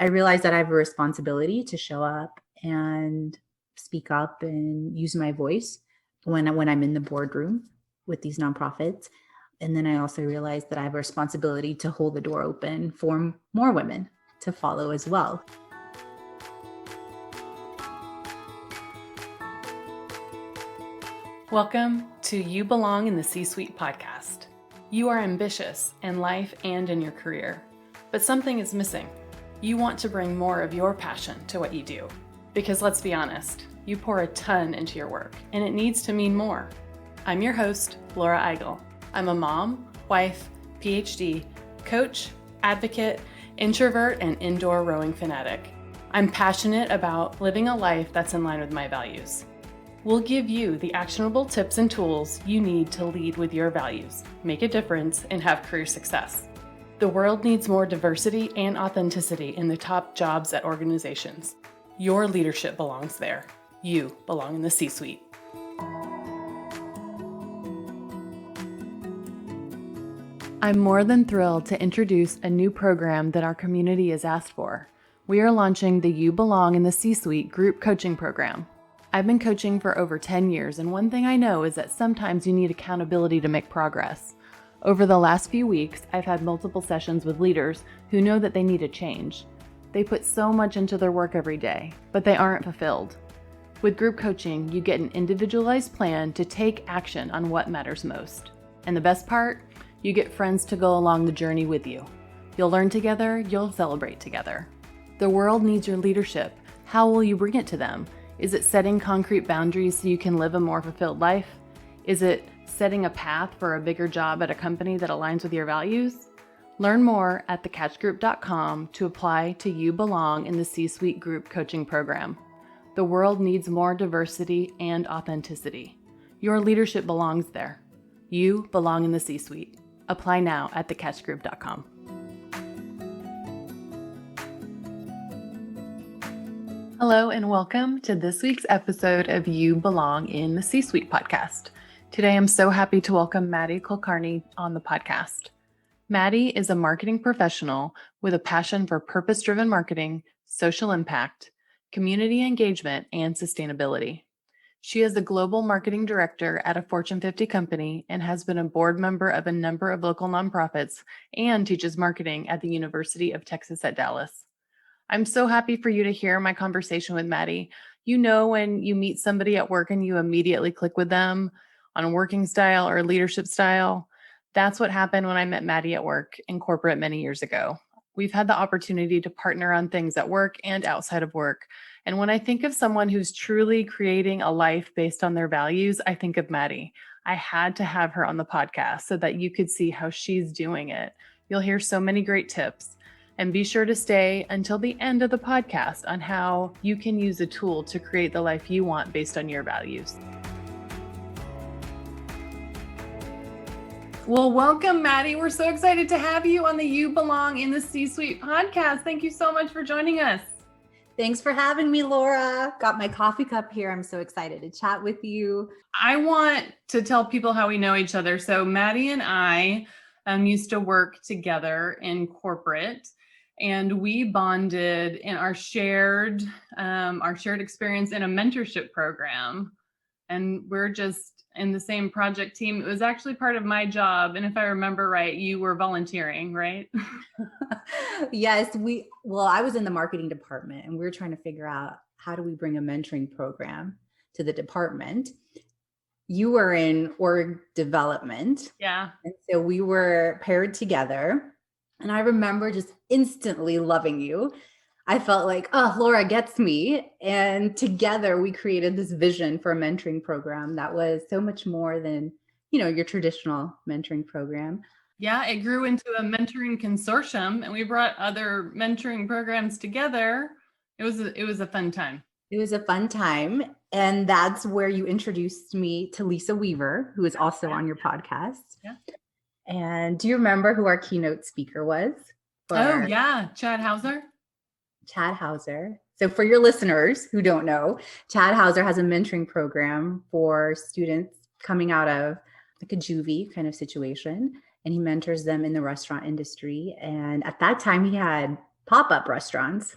I realized that I have a responsibility to show up and speak up and use my voice when I'm in the boardroom with these nonprofits. And then I also realized that I have a responsibility to hold the door open for more women to follow as well. Welcome to You Belong in the C-Suite podcast. You are ambitious in life and in your career, but something is missing. You want to bring more of your passion to what you do. Because let's be honest, you pour a ton into your work, and it needs to mean more. I'm your host, Laura Eigel. I'm a mom, wife, PhD, coach, advocate, introvert, and indoor rowing fanatic. I'm passionate about living a life that's in line with my values. We'll give you the actionable tips and tools you need to lead with your values, make a difference, and have career success. The world needs more diversity and authenticity in the top jobs at organizations. Your leadership belongs there. You belong in the C-Suite. I'm more than thrilled to introduce a new program that our community has asked for. We are launching the You Belong in the C-Suite group coaching program. I've been coaching for over 10 years, and one thing I know is that sometimes you need accountability to make progress. Over the last few weeks, I've had multiple sessions with leaders who know that they need a change. They put so much into their work every day, but they aren't fulfilled. With group coaching, you get an individualized plan to take action on what matters most. And the best part? You get friends to go along the journey with you. You'll learn together, you'll celebrate together. The world needs your leadership. How will you bring it to them? Is it setting concrete boundaries so you can live a more fulfilled life? Is it setting a path for a bigger job at a company that aligns with your values? Learn more at thecatchgroup.com to apply to You Belong in the C-Suite group coaching program. The world needs more diversity and authenticity. Your leadership belongs there. You belong in the C-Suite. Apply now at thecatchgroup.com. Hello and welcome to this week's episode of You Belong in the C-Suite podcast. Today I'm so happy to welcome Maddy Kulkarni on the podcast. Maddy is a marketing professional with a passion for purpose-driven marketing, social impact, community engagement, and sustainability. She is the global marketing director at a Fortune 50 company and has been a board member of a number of local nonprofits and teaches marketing at the University of Texas at Dallas. I'm so happy for you to hear my conversation with Maddy. You know when you meet somebody at work and you immediately click with them on a working style or leadership style? That's what happened when I met Maddy at work in corporate many years ago. We've had the opportunity to partner on things at work and outside of work. And when I think of someone who's truly creating a life based on their values, I think of Maddy. I had to have her on the podcast so that you could see how she's doing it. You'll hear so many great tips. And be sure to stay until the end of the podcast on how you can use a tool to create the life you want based on your values. Well, welcome, Maddy. We're so excited to have you on the You Belong in the C-Suite podcast. Thank you so much for joining us. Thanks for having me, Laura. Got my coffee cup here. I'm so excited to chat with you. I want to tell people how we know each other. So Maddy and I used to work together in corporate. And we bonded in our shared experience in a mentorship program. And we're just in the same project team. It was actually part of my job. And if I remember right, you were volunteering, right? Yes, I was in the marketing department and we were trying to figure out how do we bring a mentoring program to the department. You were in org development. Yeah. And so we were paired together. And I remember just instantly loving you. I felt like, oh, Laura gets me. And together we created this vision for a mentoring program that was so much more than, your traditional mentoring program. Yeah, it grew into a mentoring consortium and we brought other mentoring programs together. It was a fun time. It was a fun time. And that's where you introduced me to Lisa Weaver, who is also on your podcast. Yeah. And do you remember who our keynote speaker was? Oh, yeah. Chad Hauser. Chad Hauser. So for your listeners who don't know, Chad Hauser has a mentoring program for students coming out of like a juvie kind of situation. And he mentors them in the restaurant industry. And at that time, he had pop-up restaurants.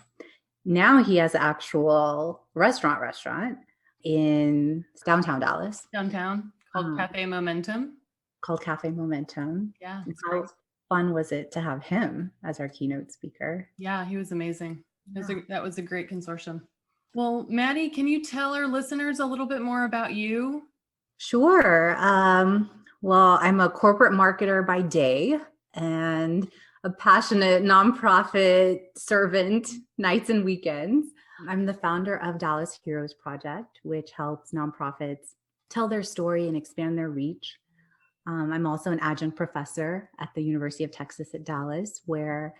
Now he has an actual restaurant in downtown Dallas Downtown called um, Cafe Momentum. called Cafe Momentum. Yeah, And it's great. how fun was it to have him as our keynote speaker? Yeah, he was amazing. Yeah. That was a great consortium. Well, Maddy, can you tell our listeners a little bit more about you? Sure. Well, I'm a corporate marketer by day and a passionate nonprofit servant nights and weekends. I'm the founder of Dallas Heroes Project, which helps nonprofits tell their story and expand their reach. I'm also an adjunct professor at the University of Texas at Dallas, where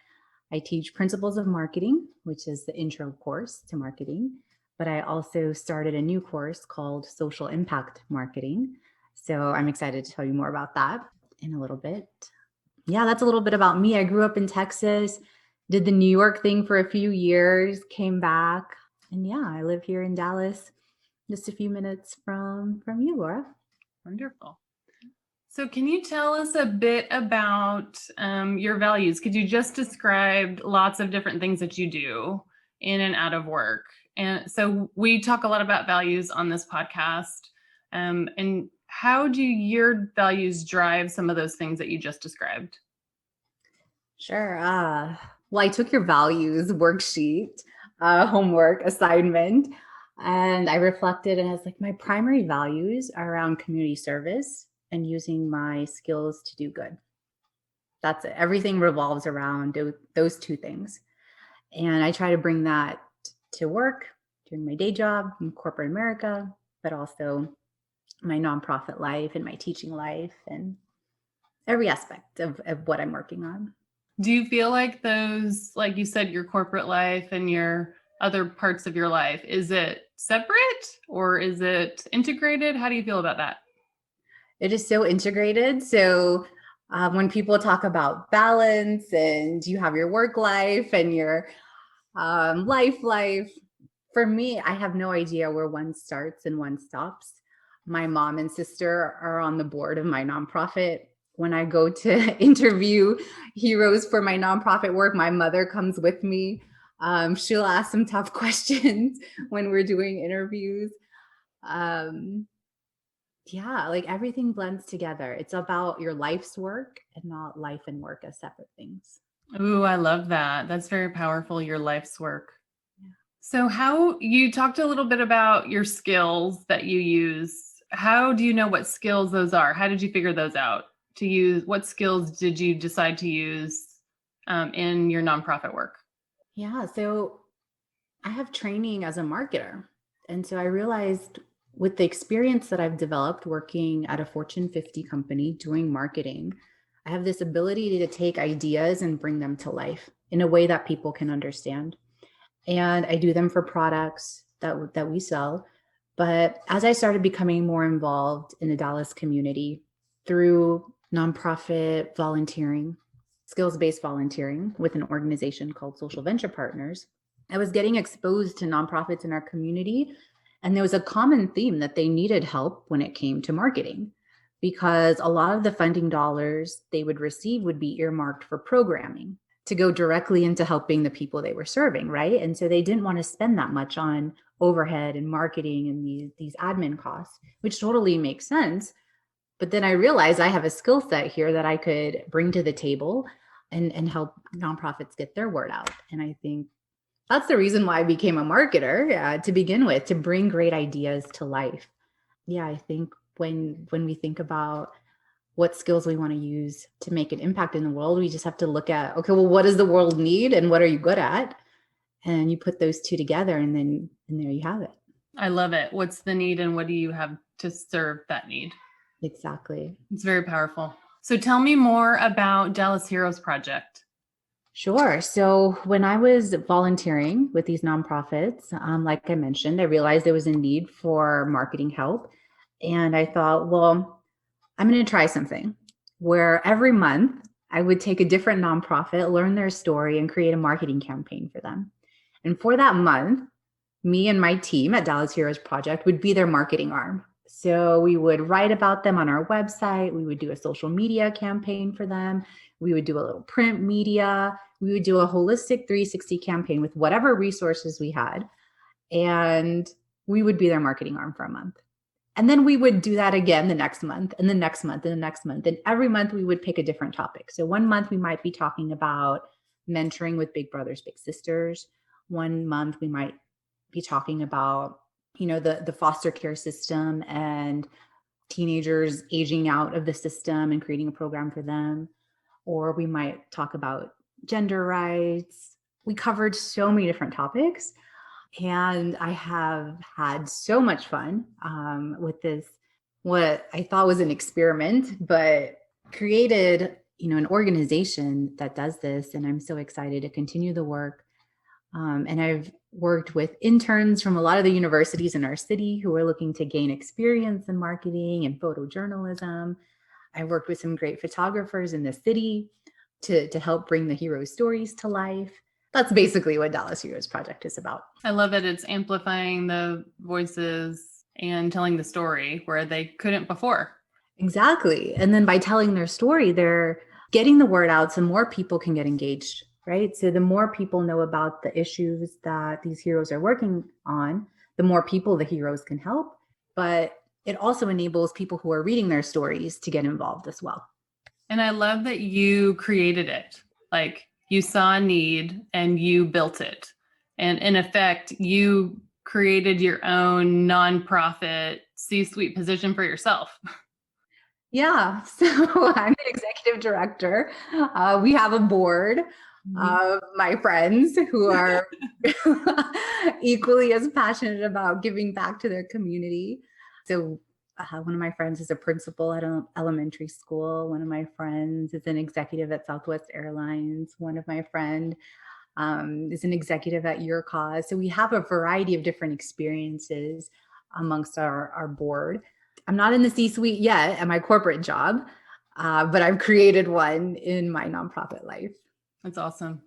I teach principles of marketing, which is the intro course to marketing. But I also started a new course called Social Impact Marketing. So I'm excited to tell you more about that in a little bit. Yeah, that's a little bit about me. I grew up in Texas, did the New York thing for a few years, came back. And yeah, I live here in Dallas, just a few minutes from you, Laura. Wonderful. So, can you tell us a bit about your values? Because you just described lots of different things that you do in and out of work. And so, we talk a lot about values on this podcast. And how do your values drive some of those things that you just described? Sure. Well, I took your values worksheet, homework assignment, and I reflected, and I was like, my primary values are around community service and using my skills to do good. That's it. Everything revolves around those two things. And I try to bring that to work during my day job in corporate America, but also my nonprofit life and my teaching life and every aspect of what I'm working on. Do you feel like those, like you said, your corporate life and your other parts of your life, is it separate or is it integrated? How do you feel about that? It is so integrated. So when people talk about balance and you have your work life and your life, for me, I have no idea where one starts and one stops. My mom and sister are on the board of my nonprofit. When I go to interview heroes for my nonprofit work, my mother comes with me. She'll ask some tough questions when we're doing interviews. Um, yeah, like everything blends together. It's about your life's work and not life and work as separate things. Ooh, I love that. That's very powerful, your life's work. Yeah. So, how you talked a little bit about your skills that you use. How do you know what skills those are? How did you figure those out to use? What skills did you decide to use in your nonprofit work? Yeah, so I have training as a marketer. And so I realized with the experience that I've developed working at a Fortune 50 company doing marketing, I have this ability to take ideas and bring them to life in a way that people can understand. And I do them for products that we sell. But as I started becoming more involved in the Dallas community through nonprofit volunteering, skills-based volunteering with an organization called Social Venture Partners, I was getting exposed to nonprofits in our community. And there was a common theme that they needed help when it came to marketing, because a lot of the funding dollars they would receive would be earmarked for programming to go directly into helping the people they were serving, right? And so they didn't want to spend that much on overhead and marketing and these admin costs, which totally makes sense. But then I realized I have a skill set here that I could bring to the table and help nonprofits get their word out. And I think that's the reason why I became a marketer to begin with, to bring great ideas to life. Yeah, I think when we think about what skills we want to use to make an impact in the world, we just have to look at, okay, well, what does the world need and what are you good at? And you put those two together and there you have it. I love it. What's the need and what do you have to serve that need? Exactly. It's very powerful. So tell me more about Dallas Heroes Project. Sure. So when I was volunteering with these nonprofits, like I mentioned, I realized there was a need for marketing help. And I thought, well, I'm going to try something where every month I would take a different nonprofit, learn their story, and create a marketing campaign for them. And for that month, me and my team at Dallas Heroes Project would be their marketing arm. So we would write about them on our website. We would do a social media campaign for them. We would do a little print media. we would do a holistic 360 campaign with whatever resources we had. And we would be their marketing arm for a month. And then we would do that again the next month and the next month and the next month. And every month we would pick a different topic. So one month we might be talking about mentoring with big brothers, big sisters. One month we might be talking about, the foster care system and teenagers aging out of the system and creating a program for them. Or we might talk about gender rights. We covered so many different topics. And I have had so much fun with this, what I thought was an experiment, but created, an organization that does this. And I'm so excited to continue the work. And I've worked with interns from a lot of the universities in our city who are looking to gain experience in marketing and photojournalism. I worked with some great photographers in the city to help bring the hero stories to life. That's basically what Dallas Heroes Project is about. I love it. It's amplifying the voices and telling the story where they couldn't before. Exactly. And then by telling their story, they're getting the word out so more people can get engaged, right? So the more people know about the issues that these heroes are working on, the more people the heroes can help. But it also enables people who are reading their stories to get involved as well. And I love that you created it. Like, you saw a need and you built it. And in effect, you created your own nonprofit C-suite position for yourself. Yeah. So I'm an executive director. We have a board of my friends who are equally as passionate about giving back to their community. So one of my friends is a principal at an elementary school. One of my friends is an executive at Southwest Airlines. One of my friends is an executive at Your Cause. So we have a variety of different experiences amongst our board. I'm not in the C-suite yet at my corporate job, but I've created one in my nonprofit life. That's awesome.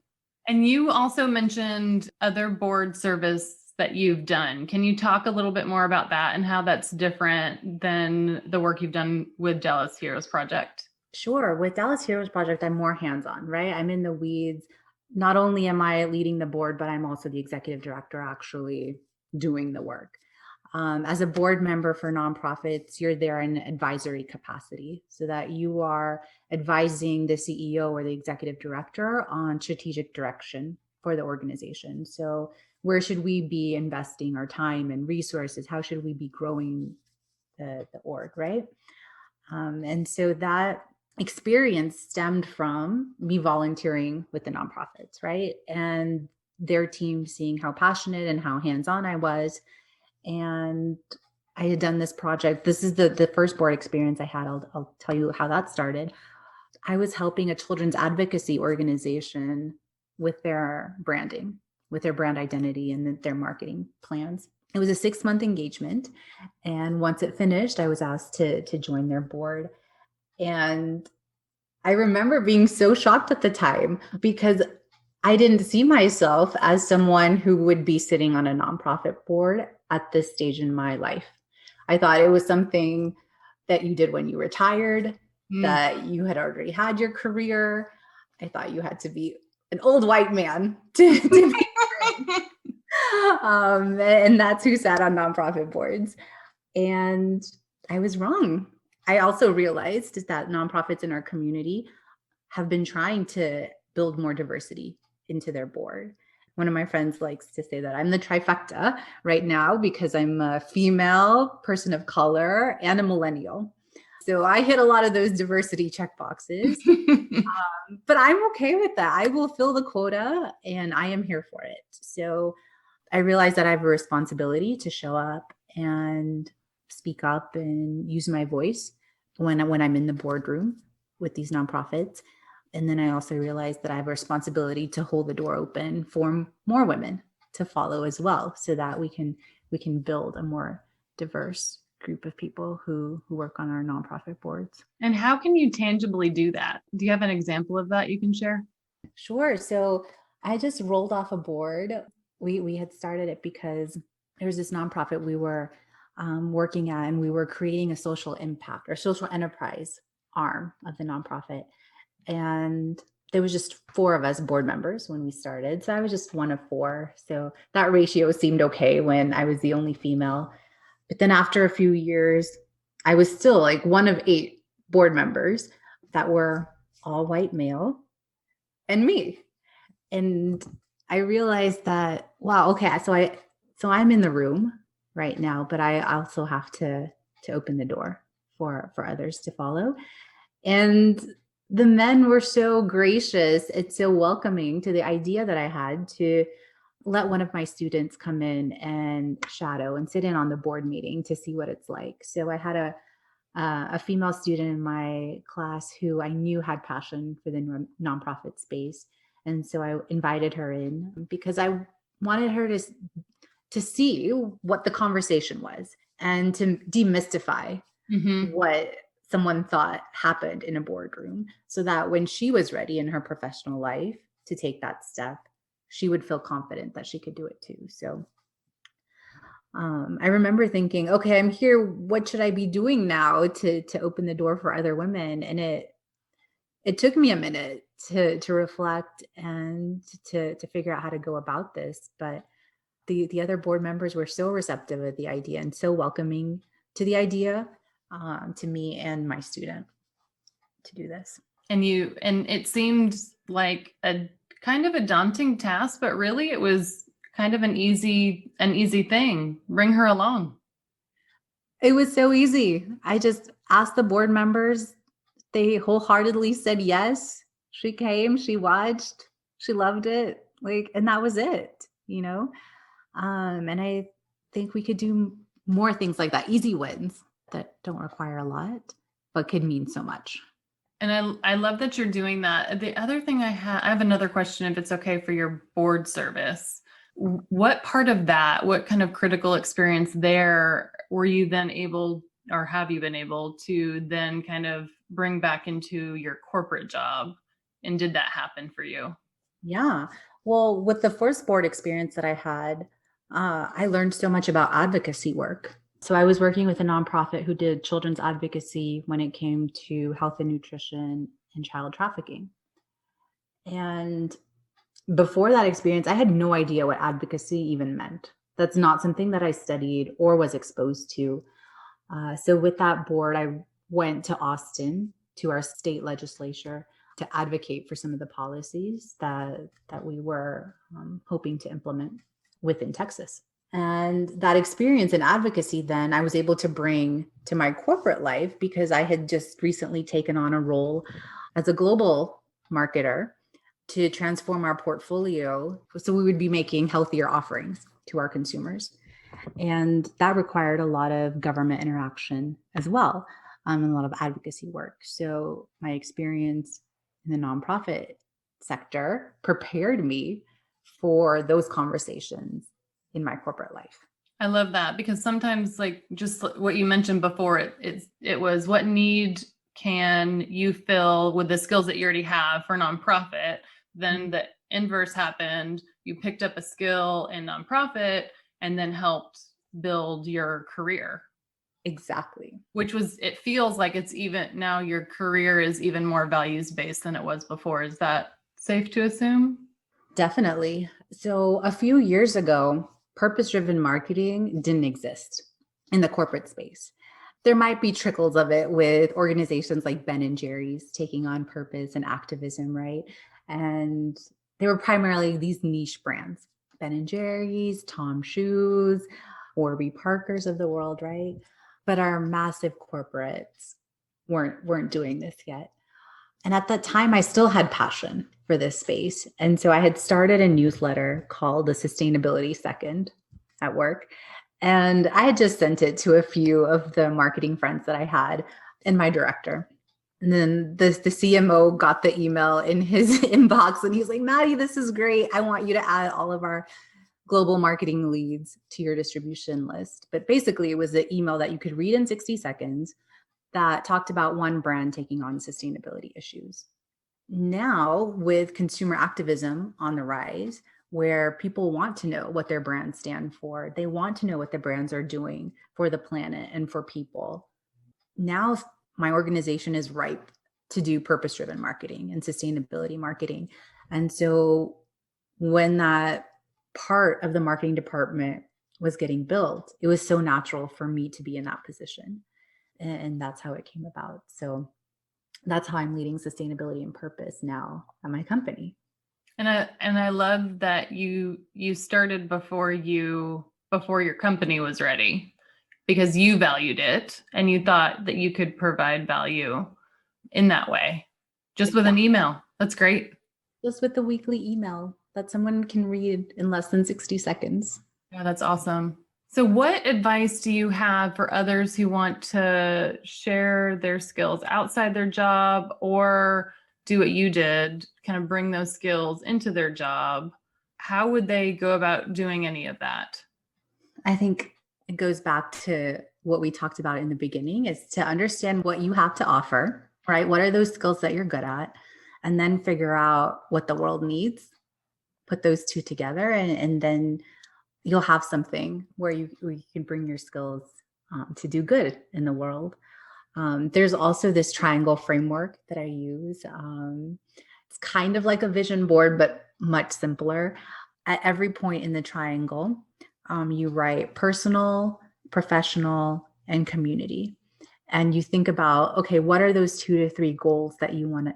And you also mentioned other board service that you've done. Can you talk a little bit more about that and how that's different than the work you've done with Dallas Heroes Project? Sure. With Dallas Heroes Project, I'm more hands-on, right? I'm in the weeds. Not only am I leading the board, but I'm also the executive director actually doing the work. As a board member for nonprofits, you're there in advisory capacity so that you are advising the CEO or the executive director on strategic direction for the organization. So where should we be investing our time and resources? How should we be growing the org, right? And so that experience stemmed from me volunteering with the nonprofits, right? And their team seeing how passionate and how hands-on I was. And I had done this project. This is the first board experience I had. I'll tell you how that started. I was helping a children's advocacy organization with their branding, with their brand identity and their marketing plans. It was a 6-month engagement. And once it finished, I was asked to join their board. And I remember being so shocked at the time because I didn't see myself as someone who would be sitting on a nonprofit board at this stage in my life. I thought it was something that you did when you retired, that you had already had your career. I thought you had to be an old white man to be and that's who sat on nonprofit boards. And I was wrong. I also realized that nonprofits in our community have been trying to build more diversity into their board. One of my friends likes to say that I'm the trifecta right now because I'm a female, person of color, and a millennial. So I hit a lot of those diversity check boxes, but I'm okay with that. I will fill the quota and I am here for it. So I realized that I have a responsibility to show up and speak up and use my voice when I'm in the boardroom with these nonprofits. And then I also realized that I have a responsibility to hold the door open for more women to follow as well, so that we can build a more diverse group of people who work on our nonprofit boards. And how can you tangibly do that? Do you have an example of that you can share? Sure. So I just rolled off a board. We had started it because there was this nonprofit we were working at, and we were creating a social impact or social enterprise arm of the nonprofit. And there was just 4 of us board members when we started. So I was just one of 4. So that ratio seemed okay when I was the only female. But then after a few years, I was still like one of 8 board members that were all white male and me. And I realized that, wow, okay, so I'm in the room right now, but I also have to open the door for others to follow. And the men were so gracious and so welcoming to the idea that I had to let one of my students come in and shadow and sit in on the board meeting to see what it's like. So I had a female student in my class who I knew had passion for the nonprofit space. And so I invited her in because I wanted her to see what the conversation was and to demystify what someone thought happened in a boardroom, so that when she was ready in her professional life to take that step, she would feel confident that she could do it too. So I remember thinking, okay, I'm here. What should I be doing now to open the door for other women? And it took me a minute to reflect and to figure out how to go about this. But the other board members were so receptive of the idea and so welcoming to the idea, to me and my student to do this. And it seemed like a kind of a daunting task, but really it was kind of an easy thing. Bring her along. It was so easy. I just asked the board members. They wholeheartedly said yes. She came, she watched, she loved it. And that was it, you know? And I think we could do more things like that, easy wins that don't require a lot, but could mean so much. And I love that you're doing that. The other thing I have another question, if it's okay, for your board service. What part of that, what kind of critical experience there were you then able, or have you been able to then kind of bring back into your corporate job? And did that happen for you? Yeah. Well, with the first board experience that I had, I learned so much about advocacy work. So I was working with a nonprofit who did children's advocacy when it came to health and nutrition and child trafficking. And before that experience, I had no idea what advocacy even meant. That's not something that I studied or was exposed to. So with that board, I went to Austin to our state legislature to advocate for some of the policies that we were hoping to implement within Texas. And that experience in advocacy, then I was able to bring to my corporate life because I had just recently taken on a role as a global marketer to transform our portfolio so we would be making healthier offerings to our consumers. And that required a lot of government interaction as well, and a lot of advocacy work. So my experience in the nonprofit sector prepared me for those conversations in my corporate life. I love that, because sometimes, like just what you mentioned before, it was, what need can you fill with the skills that you already have for nonprofit? Then the inverse happened. You picked up a skill in nonprofit and then helped build your career. Exactly. Which was, it feels like it's even now your career is even more values based than it was before. Is that safe to assume? Definitely. So a few years ago, purpose-driven marketing didn't exist in the corporate space. There might be trickles of it with organizations like Ben and Jerry's taking on purpose and activism, right? And they were primarily these niche brands, Ben and Jerry's, Tom Shoes, Warby Parkers of the world, right? But our massive corporates weren't doing this yet. And at that time, I still had passion for this space. And so I had started a newsletter called The Sustainability Second at work. And I had just sent it to a few of the marketing friends that I had and my director. And then the CMO got the email in his inbox and he's like, Maddy, this is great. I want you to add all of our global marketing leads to your distribution list. But basically, it was an email that you could read in 60 seconds that talked about one brand taking on sustainability issues. Now, with consumer activism on the rise, where people want to know what their brands stand for, they want to know what the brands are doing for the planet and for people. Now, my organization is ripe to do purpose-driven marketing and sustainability marketing. And so when that part of the marketing department was getting built, it was so natural for me to be in that position. And that's how it came about. So that's how I'm leading sustainability and purpose now at my company. And I love that you started before your company was ready, because you valued it and you thought that you could provide value in that way, just with an email. That's great. Just with the weekly email that someone can read in less than 60 seconds. Yeah, that's awesome. So what advice do you have for others who want to share their skills outside their job, or do what you did, kind of bring those skills into their job? How would they go about doing any of that? I think it goes back to what we talked about in the beginning, is to understand what you have to offer, right? What are those skills that you're good at? And then figure out what the world needs, put those two together, and then you'll have something where you can bring your skills to do good in the world. There's also this triangle framework that I use. It's kind of like a vision board, but much simpler. At every point in the triangle, you write personal, professional, and community. And you think about, okay, what are those 2 to 3 goals that you want to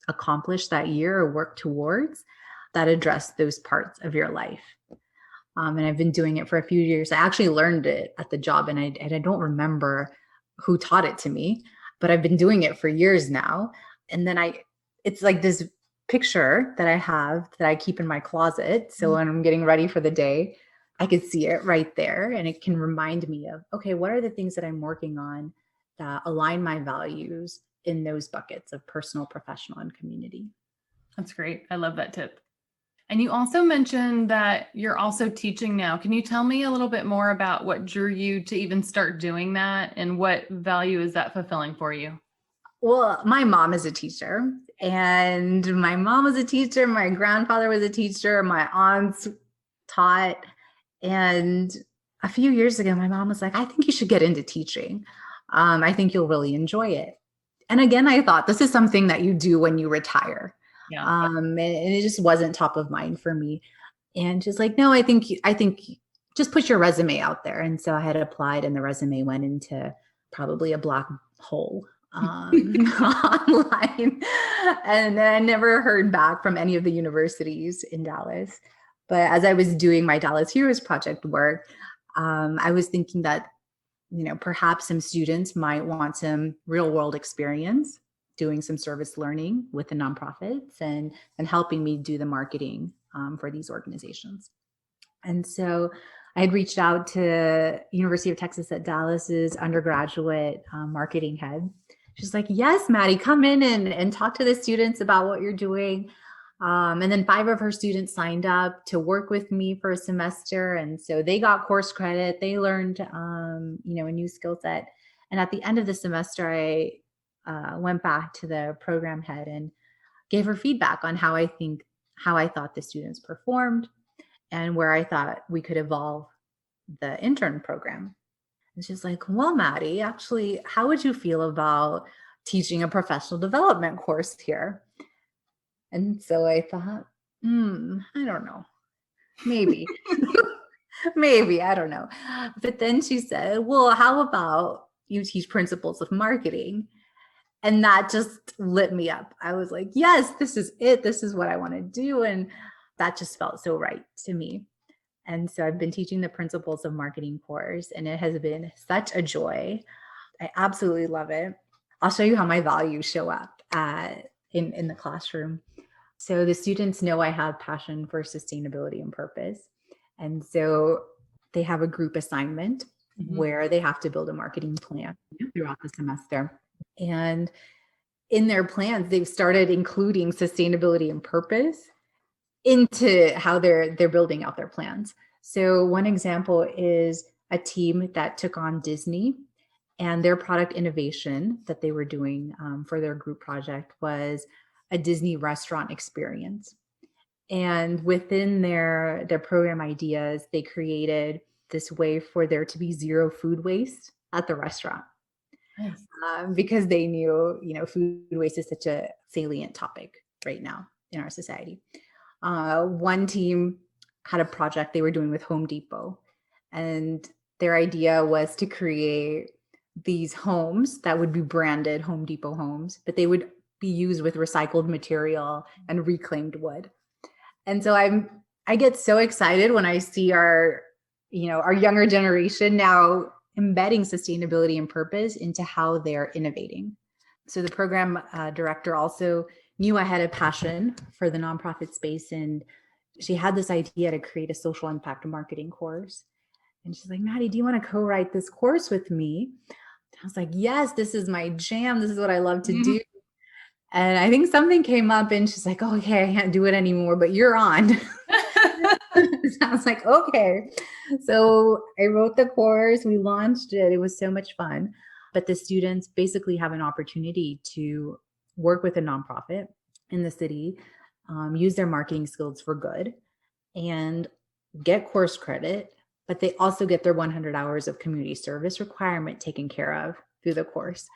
accomplish that year or work towards that address those parts of your life? And I've been doing it for a few years. I actually learned it at the job, and I don't remember who taught it to me, but I've been doing it for years now. And then it's like this picture that I have that I keep in my closet. So when I'm getting ready for the day, I can see it right there, and it can remind me of, okay, what are the things that I'm working on that align my values in those buckets of personal, professional, and community. That's great. I love that tip. And you also mentioned that you're also teaching now. Can you tell me a little bit more about what drew you to even start doing that, and what value is that fulfilling for you? Well, my mom is a teacher, and my mom was a teacher. My grandfather was a teacher. My aunts taught. And a few years ago, my mom was like, I think you should get into teaching. I think you'll really enjoy it. And again, I thought this is something that you do when you retire. Yeah. And it just wasn't top of mind for me. And she's like, no, I think just put your resume out there. And so I had applied, and the resume went into probably a black hole online. And then I never heard back from any of the universities in Dallas. But as I was doing my Dallas Heroes Project work, I was thinking that, perhaps some students might want some real world experience doing some service learning with the nonprofits and helping me do the marketing for these organizations. And so I had reached out to University of Texas at Dallas's undergraduate marketing head. She's like, yes, Maddy, come in and talk to the students about what you're doing. And then 5 of her students signed up to work with me for a semester. And so they got course credit. They learned, a new skill set. And at the end of the semester, I went back to the program head and gave her feedback on how I thought the students performed and where I thought we could evolve the intern program. And she's like, well, Maddy, actually, how would you feel about teaching a professional development course here? And so I thought, I don't know, maybe, maybe, I don't know. But then she said, well, how about you teach principles of marketing? And that just lit me up. I was like, yes, this is it. This is what I want to do. And that just felt so right to me. And so I've been teaching the principles of marketing course, and it has been such a joy. I absolutely love it. I'll show you how my values show up in the classroom. So the students know I have passion for sustainability and purpose. And so they have a group assignment where they have to build a marketing plan throughout the semester. And in their plans, they've started including sustainability and purpose into how they're building out their plans. So one example is a team that took on Disney, and their product innovation that they were doing for their group project was a Disney restaurant experience. And within their program ideas, they created this way for there to be zero food waste at the restaurant. Nice. because they knew, food waste is such a salient topic right now in our society. One team had a project they were doing with Home Depot, and their idea was to create these homes that would be branded Home Depot homes, but they would be used with recycled material and reclaimed wood. And so I get so excited when I see our younger generation now embedding sustainability and purpose into how they're innovating. So the program director also knew I had a passion for the nonprofit space, and she had this idea to create a social impact marketing course. And she's like, Maddy, do you want to co-write this course with me? I was like, yes, this is my jam. This is what I love to do. And I think something came up and she's like, oh, okay, I can't do it anymore, but you're on. So I was like, okay. So I wrote the course, we launched it. It was so much fun. But the students basically have an opportunity to work with a nonprofit in the city, use their marketing skills for good, and get course credit. But they also get their 100 hours of community service requirement taken care of through the course.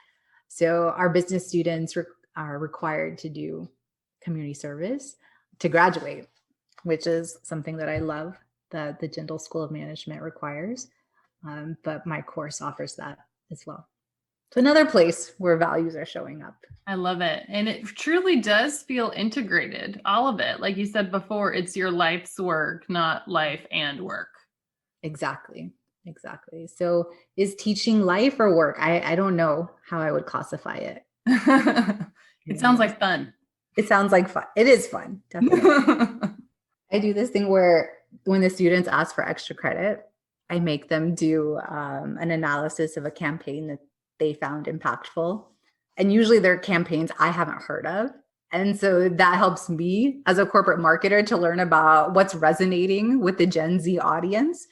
So our business students are required to do community service to graduate, which is something that I love that the Jindal School of Management requires. But my course offers that as well. So another place where values are showing up. I love it. And it truly does feel integrated, all of it. Like you said before, it's your life's work, not life and work. Exactly. So is teaching life or work? I don't know how I would classify it. It sounds like fun. It sounds like fun. It is fun, definitely. I do this thing where when the students ask for extra credit, I make them do an analysis of a campaign that they found impactful. And usually they're campaigns I haven't heard of. And so that helps me as a corporate marketer to learn about what's resonating with the Gen Z audience.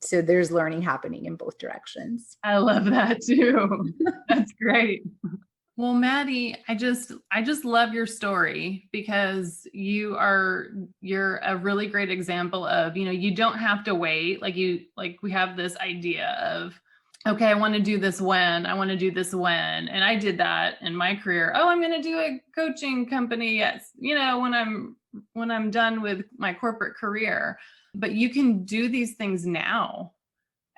So there's learning happening in both directions. I love that too. That's great. Well, Maddy, I just love your story because you're a really great example of, you don't have to wait. Like we have this idea of, okay, I want to do this when. And I did that in my career. Oh, I'm going to do a coaching company. Yes. When I'm done with my corporate career, but you can do these things now.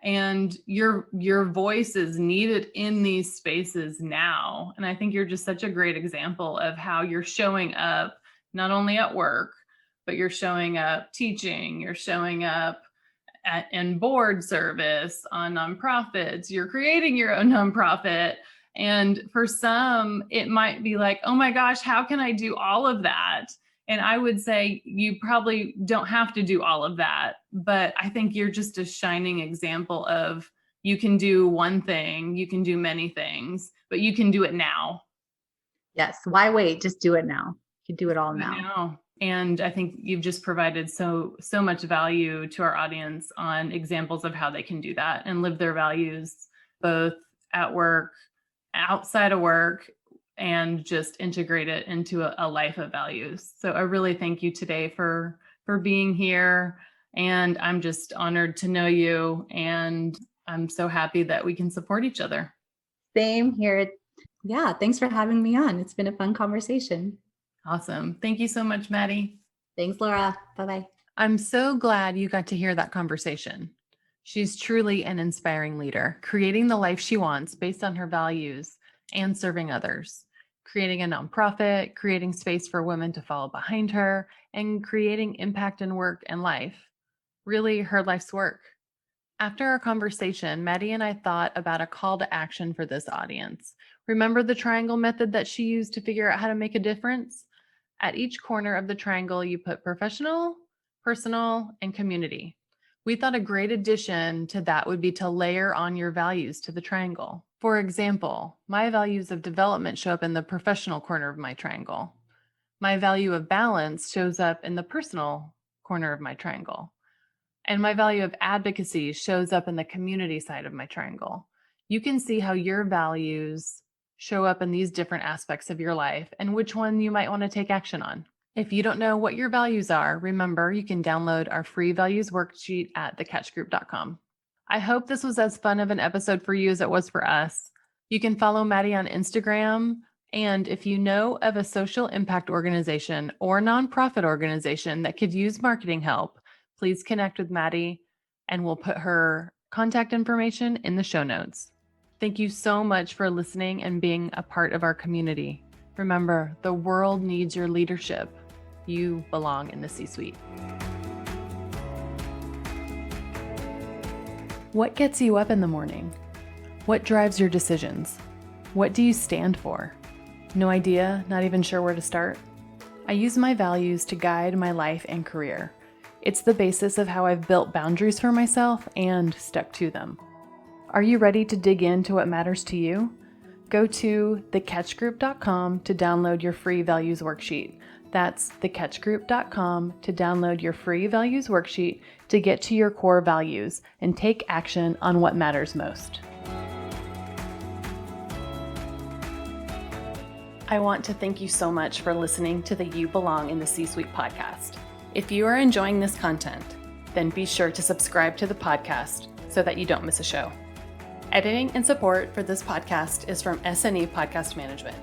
And your voice is needed in these spaces now. And I think you're just such a great example of how you're showing up, not only at work, but you're showing up teaching, you're showing up in board service on nonprofits, you're creating your own nonprofit. And for some, it might be like, oh my gosh, how can I do all of that? And I would say you probably don't have to do all of that, but I think you're just a shining example of you can do one thing, you can do many things, but you can do it now. Yes. Why wait? Just do it now. You can do it all now. And I think you've just provided so much value to our audience on examples of how they can do that and live their values both at work, outside of work, and just integrate it into a life of values. So I really thank you today for being here. And I'm just honored to know you. And I'm so happy that we can support each other. Same here. Yeah. Thanks for having me on. It's been a fun conversation. Awesome. Thank you so much, Maddy. Thanks, Laura. Bye-bye. I'm so glad you got to hear that conversation. She's truly an inspiring leader, creating the life she wants based on her values and serving others, creating a nonprofit, creating space for women to follow behind her, and creating impact in work and life. Really her life's work. After our conversation, Maddy and I thought about a call to action for this audience. Remember the triangle method that she used to figure out how to make a difference? At each corner of the triangle, you put professional, personal, and community. We thought a great addition to that would be to layer on your values to the triangle. For example, my values of development show up in the professional corner of my triangle. My value of balance shows up in the personal corner of my triangle. And my value of advocacy shows up in the community side of my triangle. You can see how your values show up in these different aspects of your life and which one you might want to take action on. If you don't know what your values are, remember you can download our free values worksheet at thecatchgroup.com. I hope this was as fun of an episode for you as it was for us. You can follow Maddy on Instagram. And if you know of a social impact organization or nonprofit organization that could use marketing help, please connect with Maddy and we'll put her contact information in the show notes. Thank you so much for listening and being a part of our community. Remember, the world needs your leadership. You belong in the C-suite. What gets you up in the morning? What drives your decisions? What do you stand for? No idea, not even sure where to start? I use my values to guide my life and career. It's the basis of how I've built boundaries for myself and stuck to them. Are you ready to dig into what matters to you? Go to thecatchgroup.com to download your free values worksheet. That's thecatchgroup.com to download your free values worksheet to get to your core values and take action on what matters most. I want to thank you so much for listening to the You Belong in the C-Suite podcast. If you are enjoying this content, then be sure to subscribe to the podcast so that you don't miss a show. Editing and support for this podcast is from SNE Podcast Management.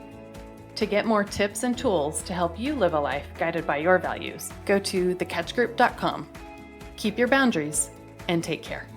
To get more tips and tools to help you live a life guided by your values, go to thecatchgroup.com. Keep your boundaries and take care.